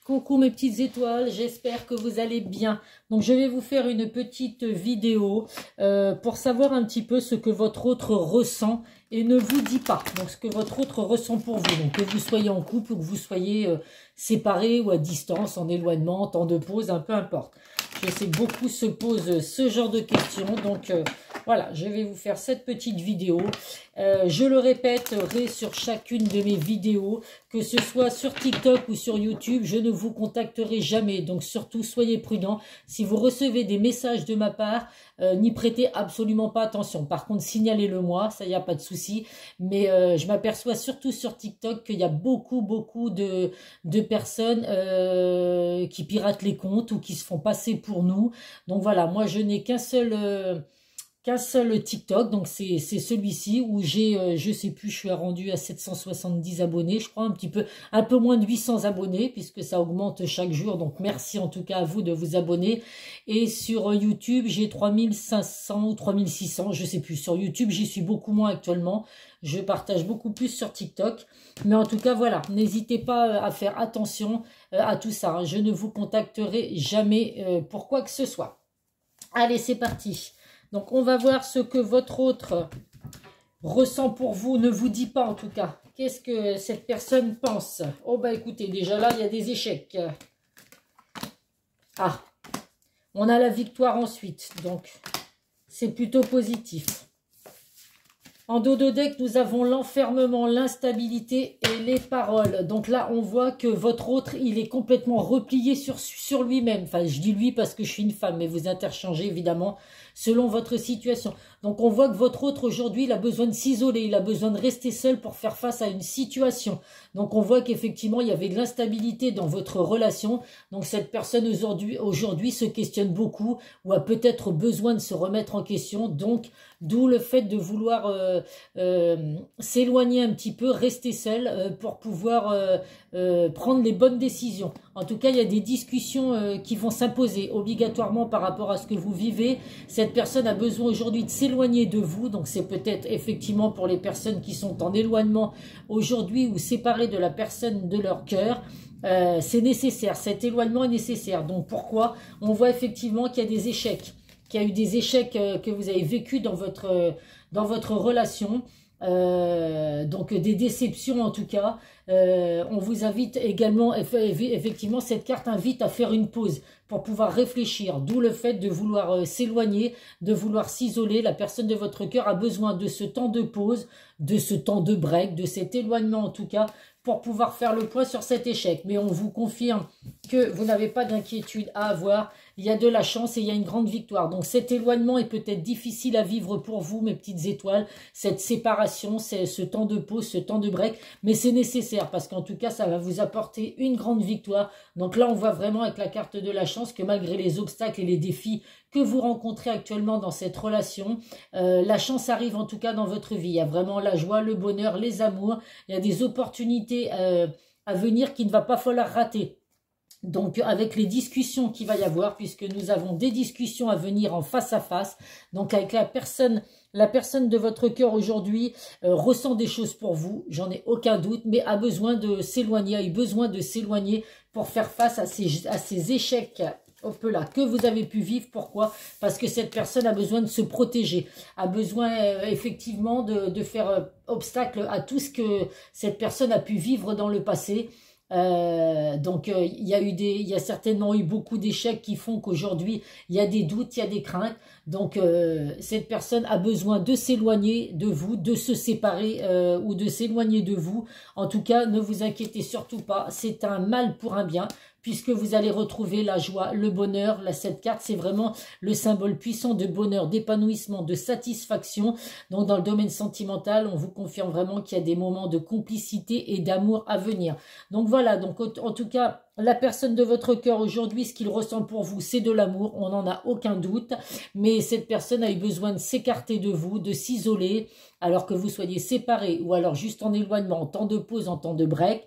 Coucou mes petites étoiles, j'espère que vous allez bien. Donc je vais vous faire une petite vidéo pour savoir un petit peu ce que votre autre ressent et ne vous dit pas. Donc ce que votre autre ressent pour vous. Donc que vous soyez en couple ou que vous soyez séparés ou à distance, en éloignement, en temps de pause, peu importe. Je sais que beaucoup se posent ce genre de questions. Donc voilà, je vais vous faire cette petite vidéo. Je le répéterai sur chacune de mes vidéos, que ce soit sur TikTok ou sur YouTube, je ne vous contacterai jamais. Donc surtout, soyez prudents. Si vous recevez des messages de ma part, n'y prêtez absolument pas attention. Par contre, signalez-le moi, ça, il n'y a pas de souci. Mais je m'aperçois surtout sur TikTok qu'il y a beaucoup de personnes qui piratent les comptes ou qui se font passer pour nous. Donc voilà, moi, je n'ai qu'un seul TikTok, donc c'est celui-ci où j'ai, je sais plus, je suis rendu à 770 abonnés, je crois, un peu moins de 800 abonnés, puisque ça augmente chaque jour, donc merci en tout cas à vous de vous abonner. Et sur YouTube, j'ai 3500 ou 3600, je sais plus. Sur YouTube, j'y suis beaucoup moins actuellement, je partage beaucoup plus sur TikTok, mais en tout cas, voilà, n'hésitez pas à faire attention à tout ça, hein. Je ne vous contacterai jamais pour quoi que ce soit. Allez, c'est parti. Donc, on va voir ce que votre autre ressent pour vous, ne vous dit pas en tout cas. Qu'est-ce que cette personne pense? Oh, bah écoutez, déjà là, il y a des échecs. Ah, on a la victoire ensuite, donc c'est plutôt positif. En dos de deck, nous avons l'enfermement, l'instabilité et les paroles. Donc là, on voit que votre autre, il est complètement replié sur lui-même. Enfin, je dis lui parce que je suis une femme, mais vous interchangez évidemment selon votre situation. Donc on voit que votre autre aujourd'hui, il a besoin de s'isoler, il a besoin de rester seul pour faire face à une situation. Donc on voit qu'effectivement, il y avait de l'instabilité dans votre relation. Donc cette personne aujourd'hui se questionne beaucoup ou a peut-être besoin de se remettre en question. Donc d'où le fait de vouloir s'éloigner un petit peu, rester seul pour pouvoir prendre les bonnes décisions. En tout cas, il y a des discussions qui vont s'imposer obligatoirement par rapport à ce que vous vivez. Cette personne a besoin aujourd'hui de s'éloigner de vous. Donc c'est peut-être effectivement pour les personnes qui sont en éloignement aujourd'hui ou séparées de la personne de leur cœur. C'est nécessaire, cet éloignement est nécessaire. Donc pourquoi? On voit effectivement qu'il y a des échecs, qu'il y a eu des échecs que vous avez vécus dans votre relation. Donc des déceptions en tout cas. On vous invite également, effectivement cette carte invite à faire une pause pour pouvoir réfléchir, d'où le fait de vouloir s'éloigner, de vouloir s'isoler. La personne de votre cœur a besoin de ce temps de pause, de ce temps de break, de cet éloignement en tout cas, pour pouvoir faire le point sur cet échec. Mais on vous confirme que vous n'avez pas d'inquiétude à avoir, il y a de la chance et il y a une grande victoire. Donc cet éloignement est peut-être difficile à vivre pour vous, mes petites étoiles, cette séparation, ce temps de pause, ce temps de break, mais c'est nécessaire parce qu'en tout cas, ça va vous apporter une grande victoire. Donc là, on voit vraiment avec la carte de la chance que malgré les obstacles et les défis que vous rencontrez actuellement dans cette relation, la chance arrive en tout cas dans votre vie. Il y a vraiment la joie, le bonheur, les amours, il y a des opportunités à venir qu'il ne va pas falloir rater. Donc avec les discussions qu'il va y avoir, puisque nous avons des discussions à venir en face à face, donc avec la personne de votre cœur aujourd'hui ressent des choses pour vous, j'en ai aucun doute, mais a besoin de s'éloigner, a eu besoin de s'éloigner pour faire face à ces échecs que vous avez pu vivre. Pourquoi? Parce que cette personne a besoin de se protéger, a besoin effectivement de faire obstacle à tout ce que cette personne a pu vivre dans le passé. Donc il y a certainement eu beaucoup d'échecs qui font qu'aujourd'hui il y a des doutes, il y a des craintes. Donc cette personne a besoin de s'éloigner de vous, de se séparer ou de s'éloigner de vous. En tout cas, ne vous inquiétez surtout pas, c'est un mal pour un bien, puisque vous allez retrouver la joie, le bonheur. Là, cette carte, c'est vraiment le symbole puissant de bonheur, d'épanouissement, de satisfaction. Donc, dans le domaine sentimental, on vous confirme vraiment qu'il y a des moments de complicité et d'amour à venir. Donc, voilà. Donc, en tout cas, la personne de votre cœur aujourd'hui, ce qu'il ressent pour vous, c'est de l'amour. On n'en a aucun doute. Mais cette personne a eu besoin de s'écarter de vous, de s'isoler, alors que vous soyez séparés ou alors juste en éloignement, en temps de pause, en temps de break.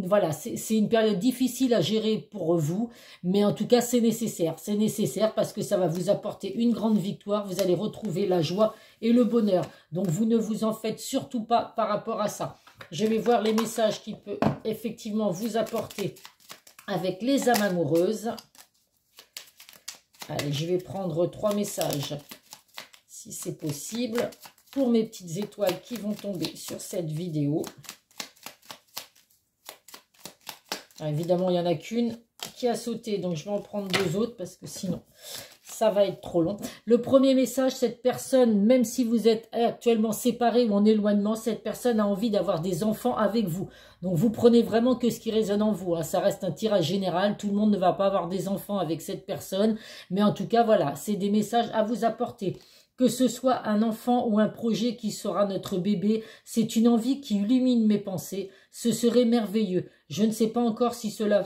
Voilà, c'est une période difficile à gérer pour vous, mais en tout cas, c'est nécessaire. C'est nécessaire parce que ça va vous apporter une grande victoire. Vous allez retrouver la joie et le bonheur. Donc, vous ne vous en faites surtout pas par rapport à ça. Je vais voir les messages qui peuvent effectivement vous apporter avec les âmes amoureuses. Allez, je vais prendre 3 messages, si c'est possible, pour mes petites étoiles qui vont tomber sur cette vidéo. Alors, évidemment, il n'y en a qu'une qui a sauté, donc je vais en prendre 2 autres parce que sinon, ça va être trop long. Le premier message, cette personne, même si vous êtes actuellement séparés ou en éloignement, cette personne a envie d'avoir des enfants avec vous. Donc, vous prenez vraiment que ce qui résonne en vous. Hein. Ça reste un tirage général. Tout le monde ne va pas avoir des enfants avec cette personne. Mais en tout cas, voilà, c'est des messages à vous apporter. Que ce soit un enfant ou un projet qui sera notre bébé, c'est une envie qui illumine mes pensées. Ce serait merveilleux. Je ne sais pas encore si cela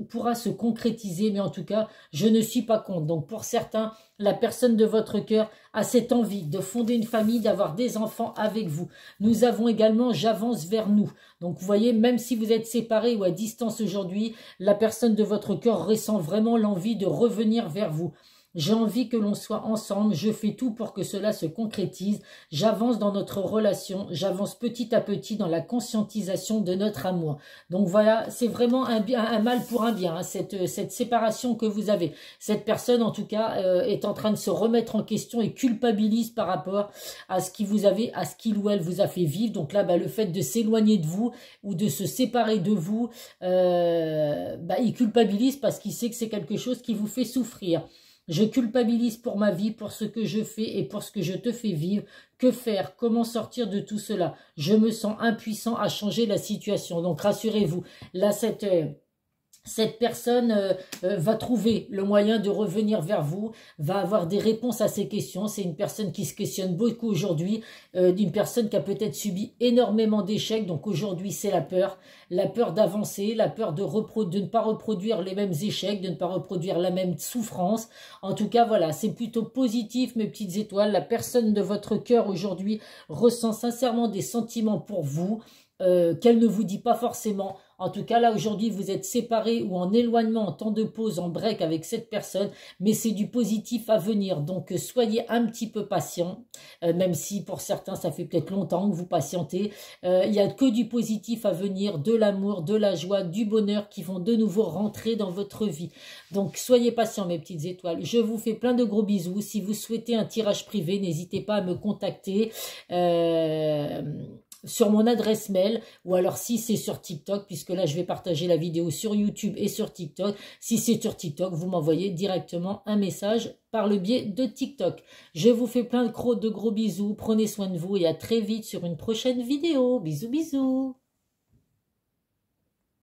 pourra se concrétiser, mais en tout cas, je ne suis pas contre. Donc pour certains, la personne de votre cœur a cette envie de fonder une famille, d'avoir des enfants avec vous. Nous avons également « J'avance vers nous ». Donc vous voyez, même si vous êtes séparés ou à distance aujourd'hui, la personne de votre cœur ressent vraiment l'envie de revenir vers vous. J'ai envie que l'on soit ensemble, je fais tout pour que cela se concrétise, j'avance dans notre relation, j'avance petit à petit dans la conscientisation de notre amour. Donc voilà, c'est vraiment un mal pour un bien, hein, cette séparation que vous avez. Cette personne, en tout cas, est en train de se remettre en question et culpabilise par rapport à ce qu'il ou elle vous a fait vivre. Donc là, le fait de s'éloigner de vous ou de se séparer de vous, il culpabilise parce qu'il sait que c'est quelque chose qui vous fait souffrir. Je culpabilise pour ma vie, pour ce que je fais et pour ce que je te fais vivre. Que faire? Comment sortir de tout cela? Je me sens impuissant à changer la situation. Donc rassurez-vous, là cette personne va trouver le moyen de revenir vers vous, va avoir des réponses à ces questions. C'est une personne qui se questionne beaucoup aujourd'hui, d'une personne qui a peut-être subi énormément d'échecs. Donc aujourd'hui, c'est la peur d'avancer, la peur de ne pas reproduire les mêmes échecs, de ne pas reproduire la même souffrance. En tout cas, voilà, c'est plutôt positif, mes petites étoiles. La personne de votre cœur aujourd'hui ressent sincèrement des sentiments pour vous, qu'elle ne vous dit pas forcément. En tout cas, là, aujourd'hui, vous êtes séparés ou en éloignement, en temps de pause, en break avec cette personne, mais c'est du positif à venir. Donc, soyez un petit peu patient, même si pour certains, ça fait peut-être longtemps que vous patientez. Il n'y a que du positif à venir, de l'amour, de la joie, du bonheur qui vont de nouveau rentrer dans votre vie. Donc, soyez patients, mes petites étoiles. Je vous fais plein de gros bisous. Si vous souhaitez un tirage privé, n'hésitez pas à me contacter. Sur mon adresse mail, ou alors si c'est sur TikTok, puisque là je vais partager la vidéo sur YouTube et sur TikTok. Si c'est sur TikTok, vous m'envoyez directement un message par le biais de TikTok. Je vous fais plein de gros bisous, prenez soin de vous et à très vite sur une prochaine vidéo. Bisous bisous.